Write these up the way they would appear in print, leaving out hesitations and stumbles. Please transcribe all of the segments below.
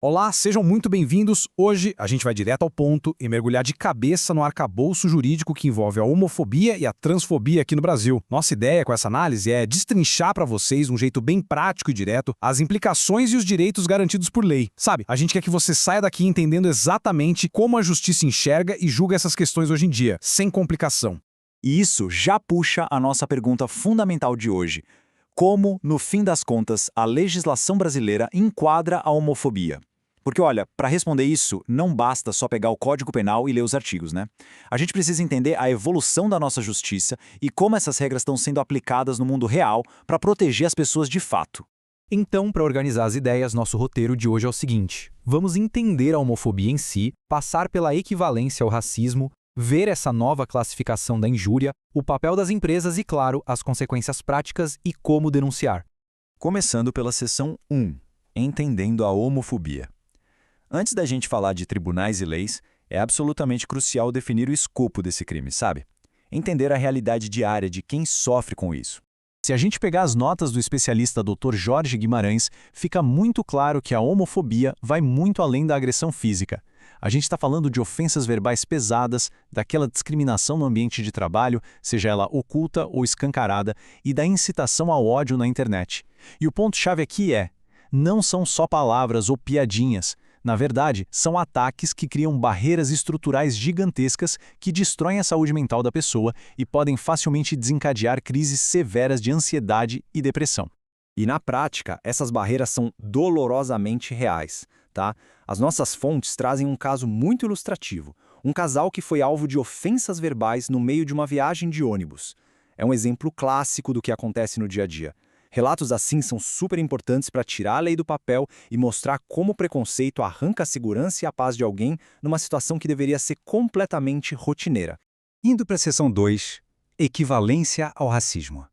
Olá, sejam muito bem-vindos. Hoje a gente vai direto ao ponto e mergulhar de cabeça no arcabouço jurídico que envolve a homofobia e a transfobia aqui no Brasil. Nossa ideia com essa análise é destrinchar para vocês, de um jeito bem prático e direto, as implicações e os direitos garantidos por lei. Sabe, a gente quer que você saia daqui entendendo exatamente como a justiça enxerga e julga essas questões hoje em dia, sem complicação. E isso já puxa a nossa pergunta fundamental de hoje. Como, no fim das contas, a legislação brasileira enquadra a homofobia? Porque, olha, para responder isso, não basta só pegar o Código Penal e ler os artigos, né? A gente precisa entender a evolução da nossa justiça e como essas regras estão sendo aplicadas no mundo real para proteger as pessoas de fato. Então, para organizar as ideias, nosso roteiro de hoje é o seguinte: vamos entender a homofobia em si, passar pela equivalência ao racismo, ver essa nova classificação da injúria, o papel das empresas e, claro, as consequências práticas e como denunciar. Começando pela seção 1, Entendendo a homofobia. Antes da gente falar de tribunais e leis, é absolutamente crucial definir o escopo desse crime, sabe? Entender a realidade diária de quem sofre com isso. Se a gente pegar as notas do especialista Dr. Jorge Guimarães, fica muito claro que a homofobia vai muito além da agressão física. A gente está falando de ofensas verbais pesadas, daquela discriminação no ambiente de trabalho, seja ela oculta ou escancarada, e da incitação ao ódio na internet. E o ponto-chave aqui é: não são só palavras ou piadinhas. Na verdade, são ataques que criam barreiras estruturais gigantescas que destroem a saúde mental da pessoa e podem facilmente desencadear crises severas de ansiedade e depressão. E na prática, essas barreiras são dolorosamente reais, tá? As nossas fontes trazem um caso muito ilustrativo. Um casal que foi alvo de ofensas verbais no meio de uma viagem de ônibus. É um exemplo clássico do que acontece no dia a dia. Relatos assim são super importantes para tirar a lei do papel e mostrar como o preconceito arranca a segurança e a paz de alguém numa situação que deveria ser completamente rotineira. Indo para a seção 2, equivalência ao racismo.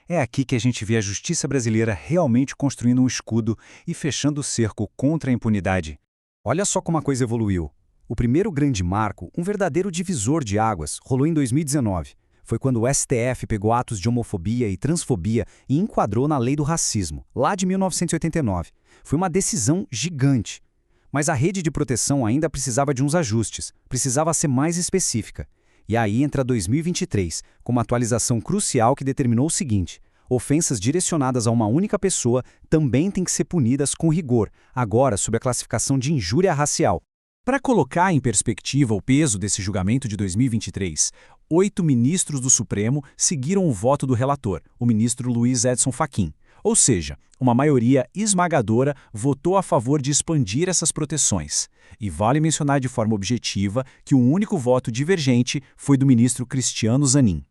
É aqui que a gente vê a justiça brasileira realmente construindo um escudo e fechando o cerco contra a impunidade. Olha só como a coisa evoluiu. O primeiro grande marco, um verdadeiro divisor de águas, rolou em 2019. Foi quando o STF pegou atos de homofobia e transfobia e enquadrou na Lei do Racismo, lá de 1989. Foi uma decisão gigante. Mas a rede de proteção ainda precisava de uns ajustes, precisava ser mais específica. E aí entra 2023, com uma atualização crucial que determinou o seguinte: ofensas direcionadas a uma única pessoa também têm que ser punidas com rigor, agora sob a classificação de injúria racial. Para colocar em perspectiva o peso desse julgamento de 2023, 8 ministros do Supremo seguiram o voto do relator, o ministro Luiz Edson Fachin. Ou seja, uma maioria esmagadora votou a favor de expandir essas proteções. E vale mencionar de forma objetiva que o único voto divergente foi do ministro Cristiano Zanin.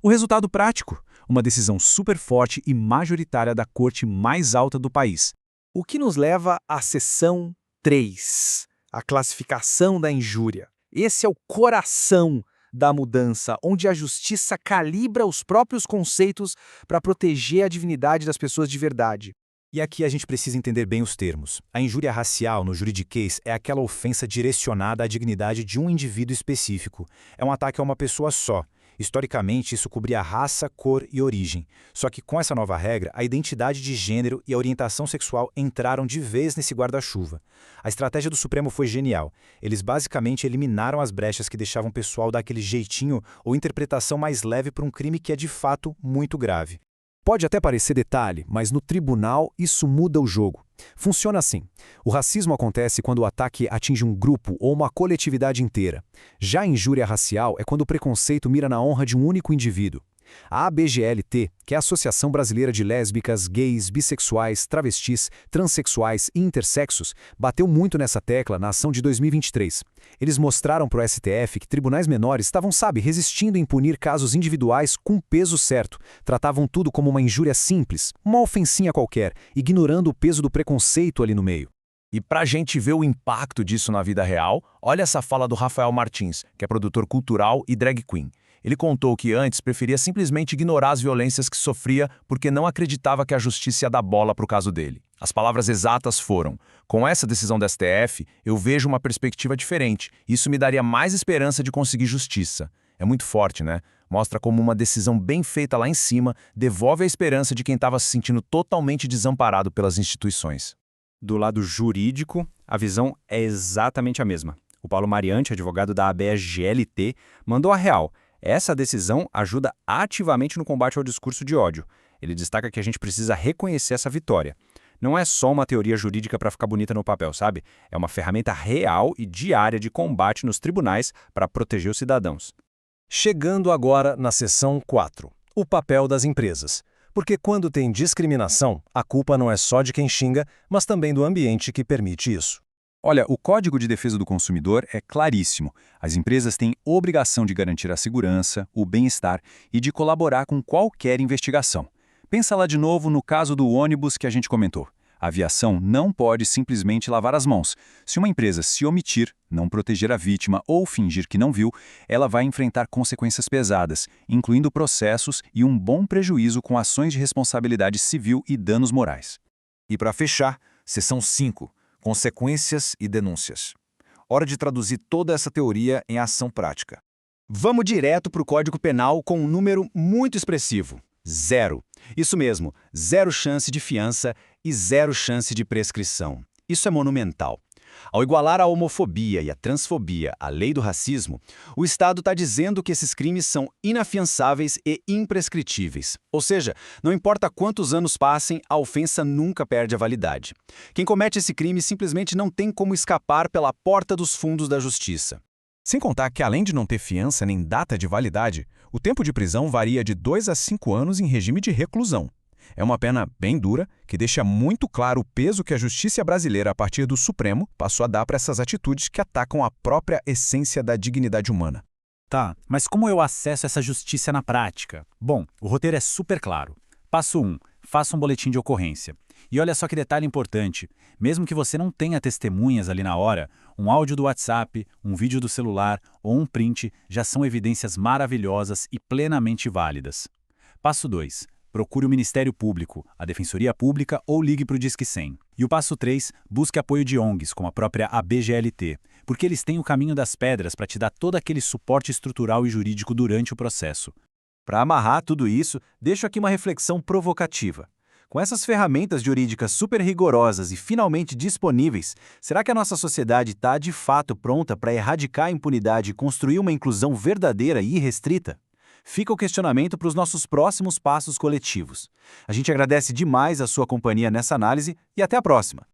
O resultado prático? Uma decisão super forte e majoritária da corte mais alta do país. O que nos leva à seção 3. A classificação da injúria. Esse é o coração da mudança, onde a justiça calibra os próprios conceitos para proteger a dignidade das pessoas de verdade. E aqui a gente precisa entender bem os termos. A injúria racial, no juridiquês, é aquela ofensa direcionada à dignidade de um indivíduo específico. É um ataque a uma pessoa só. Historicamente, isso cobria raça, cor e origem. Só que com essa nova regra, a identidade de gênero e a orientação sexual entraram de vez nesse guarda-chuva. A estratégia do Supremo foi genial. Eles basicamente eliminaram as brechas que deixavam o pessoal dar aquele jeitinho ou interpretação mais leve para um crime que é de fato muito grave. Pode até parecer detalhe, mas no tribunal isso muda o jogo. Funciona assim: o racismo acontece quando o ataque atinge um grupo ou uma coletividade inteira. Já a injúria racial é quando o preconceito mira na honra de um único indivíduo. A ABGLT, que é a Associação Brasileira de Lésbicas, Gays, Bissexuais, Travestis, Transsexuais e Intersexos, bateu muito nessa tecla na ação de 2023. Eles mostraram para o STF que tribunais menores estavam, resistindo em punir casos individuais com peso certo. Tratavam tudo como uma injúria simples, uma ofensinha qualquer, ignorando o peso do preconceito ali no meio. E para a gente ver o impacto disso na vida real, olha essa fala do Rafael Martins, que é produtor cultural e drag queen. Ele contou que antes preferia simplesmente ignorar as violências que sofria porque não acreditava que a justiça ia dar bola para o caso dele. As palavras exatas foram: com essa decisão da STF, eu vejo uma perspectiva diferente. Isso me daria mais esperança de conseguir justiça. É muito forte, né? Mostra como uma decisão bem feita lá em cima devolve a esperança de quem estava se sentindo totalmente desamparado pelas instituições. Do lado jurídico, a visão é exatamente a mesma. O Paulo Mariante, advogado da ABS-GLT, mandou a real. Essa decisão ajuda ativamente no combate ao discurso de ódio. Ele destaca que a gente precisa reconhecer essa vitória. Não é só uma teoria jurídica para ficar bonita no papel, sabe? É uma ferramenta real e diária de combate nos tribunais para proteger os cidadãos. Chegando agora na seção 4, o papel das empresas. Porque quando tem discriminação, a culpa não é só de quem xinga, mas também do ambiente que permite isso. Olha, o Código de Defesa do Consumidor é claríssimo. As empresas têm obrigação de garantir a segurança, o bem-estar e de colaborar com qualquer investigação. Pensa lá de novo no caso do ônibus que a gente comentou. A aviação não pode simplesmente lavar as mãos. Se uma empresa se omitir, não proteger a vítima ou fingir que não viu, ela vai enfrentar consequências pesadas, incluindo processos e um bom prejuízo com ações de responsabilidade civil e danos morais. E para fechar, seção 5, consequências e denúncias. Hora de traduzir toda essa teoria em ação prática. Vamos direto para o Código Penal com um número muito expressivo. 0. Isso mesmo, 0 chance de fiança e 0 chance de prescrição. Isso é monumental. Ao igualar a homofobia e a transfobia à lei do racismo, o Estado está dizendo que esses crimes são inafiançáveis e imprescritíveis. Ou seja, não importa quantos anos passem, a ofensa nunca perde a validade. Quem comete esse crime simplesmente não tem como escapar pela porta dos fundos da justiça. Sem contar que, além de não ter fiança nem data de validade, o tempo de prisão varia de 2 a 5 anos em regime de reclusão. É uma pena bem dura, que deixa muito claro o peso que a justiça brasileira, a partir do Supremo, passou a dar para essas atitudes que atacam a própria essência da dignidade humana. Tá, mas como eu acesso essa justiça na prática? Bom, o roteiro é super claro. Passo 1. Faça um boletim de ocorrência. E olha só que detalhe importante. Mesmo que você não tenha testemunhas ali na hora, um áudio do WhatsApp, um vídeo do celular ou um print já são evidências maravilhosas e plenamente válidas. Passo 2. Procure o Ministério Público, a Defensoria Pública ou ligue para o Disque 100. E o passo 3, busque apoio de ONGs, como a própria ABGLT, porque eles têm o caminho das pedras para te dar todo aquele suporte estrutural e jurídico durante o processo. Para amarrar tudo isso, deixo aqui uma reflexão provocativa. Com essas ferramentas jurídicas super rigorosas e finalmente disponíveis, será que a nossa sociedade está de fato pronta para erradicar a impunidade e construir uma inclusão verdadeira e irrestrita? Fica o questionamento para os nossos próximos passos coletivos. A gente agradece demais a sua companhia nessa análise e até a próxima!